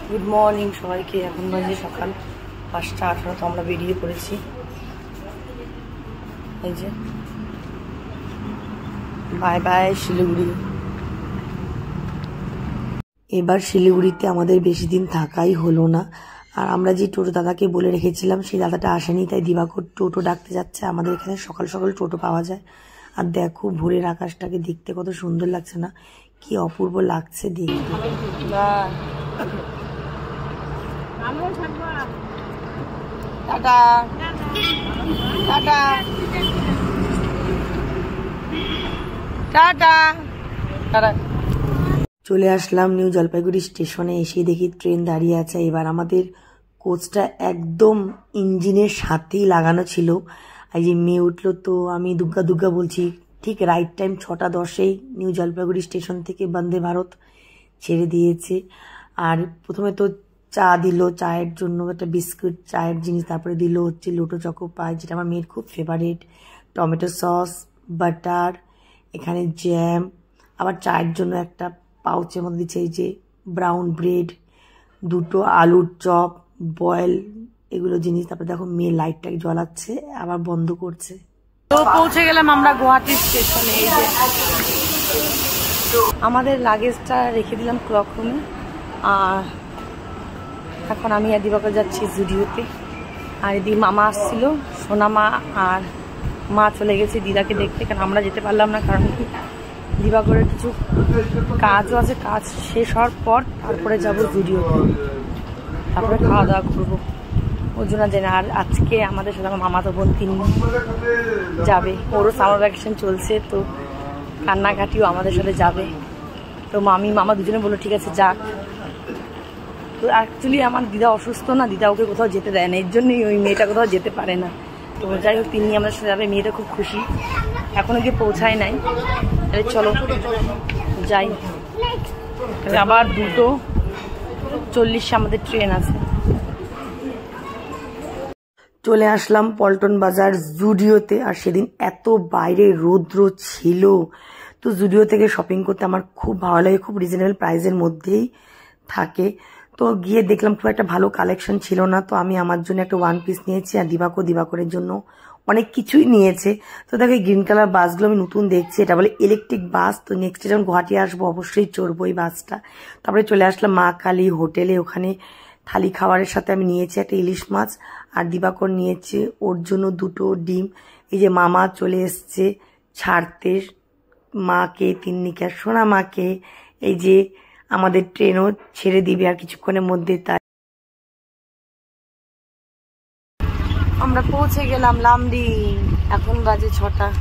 Good morning সবাইকে। এখন বাজে সকাল 5:18। তো আমরা বেরিয়ে পড়েছি। এই যে বাই বাই শিলিগুড়ি। এবার শিলিগুড়িতে আমাদের বেশি দিন থাকাই হলো না। আর আমরা যে টোটো দাদাকে বলে রেখেছিলাম সেই দাদাটা আসেনি, তাই দিবাকর টোটো ডাকতে যাচ্ছে। আমাদের এখানে সকাল সকাল টোটো পাওয়া যায়। আর দেখো ভোরের আকাশটাকে দেখতে কত সুন্দর লাগছে না, কি অপূর্ব লাগছে দেখতে। Tata tata tata tata. চলে আসলাম নিউ জলপাইগুড়ি স্টেশনে। এসে দেখি ট্রেন দাঁড়িয়ে আছে। এবার আমাদের কোচটা একদম ইঞ্জিনের সাথেই লাগানো ছিল। এই যে মেয়ে উঠলো, তো আমি দুগ্গা দুগ্গা বলছি। ঠিক right time 6:10 new Jalpaiguri station থেকে বন্দে ভারত ছেড়ে দিয়েছে। আর প্রথমে তো চা দিল, চায়ের জন্য একটা বিস্কুট চায়ের জিনিস, তারপরে দিল হচ্ছে লোটো চকো পাই, যেটা আমার মেয়ের খুব ফেভারিট, টমেটো সস, বাটার, এখানে জ্যাম, আবার চায়ের জন্য একটা পাউচের মধ্যে দিচ্ছে এই যে ব্রাউন ব্রেড, দুটো আলুর চপ, বয়েল, এগুলো জিনিস। তারপরে দেখো মেয়ে লাইটটাকে জ্বলাচ্ছে আবার বন্ধ করছে। তো পৌঁছে গেলাম আমরা গুয়াহাটি স্টেশনে। এই যে আমাদের লাগেজটা রেখে দিলাম ক্লক রুমে। আর এখন আমি আর দিবাকর যাচ্ছি জুডিওতে। আর এদিকে মামা আসছিল, সোনা মা আর মা চলে গেছে দিদাকে দেখতে। কারণ আমরা যেতে পারলাম না, কারণ কি দিবাকরের কিছু কাজও আছে। কাজ শেষ হওয়ার পর তারপরে যাবো জুডিওতে, তারপরে খাওয়া দাওয়া করবো। ওর জন্য জানি। আর আজকে আমাদের সাথে আমার মামাতো বোন 3 যাবে। ওরও সামার ভ্যাকেশন চলছে, তো কান্নাকাটিও আমাদের সাথে যাবে। তো মামা দুজনে বললো ঠিক আছে যাক। তো অ্যাকচুয়ালি আমার দিদা অসুস্থ না, দিদা ওকে কোথাও যেতে দেয় না, এর জন্যই ওই মেয়েটা কোথাও যেতে পারে না। তো যাই হোক তিনি আমাদের সাথে যাবে। মেয়েটা খুব খুশি, এখনো গিয়ে পৌঁছায় নাই। তাহলে চলো যাই। আবার 2:40 আমাদের ট্রেন আছে। চলে আসলাম পল্টন বাজার জুডিওতে। আর সেদিন এত বাইরে রৌদ্র ছিল, তো জুডিও থেকে শপিং করতে আমার খুব ভালো লাগে, খুব রিজনেবল প্রাইসের মধ্যেই থাকে। তো গিয়ে দেখলাম খুব একটা ভালো কালেকশন ছিল না। তো আমি আমার জন্য একটা 1 পিস নিয়েছি, আর দিবাকরের জন্য অনেক কিছুই নিয়েছে। তো দেখো এই গ্রিন কালার বাসগুলো আমি নতুন দেখছি, এটা বলে ইলেকট্রিক বাস। তো নেক্সট যখন গুয়াহাটি আসবো অবশ্যই চড়বো এই বাসটা। তারপরে চলে আসলাম মা কালী হোটেলে। ওখানে থালি খাবারের সাথে আমি নিয়েছি একটা ইলিশ মাছ, আর দিবাকর নিয়েছে ওর জন্য 2টো ডিম। এই যে মামা চলে এসছে ছাড়তে মাকে, তিন্নিকে আর সোনা মাকে। এই যে আমাদের ট্রেনও ছেড়ে দিবে আর কিছুক্ষণের মধ্যে। তাই আমরা পৌঁছে গেলাম লামডিং। এখন বাজে 6:20।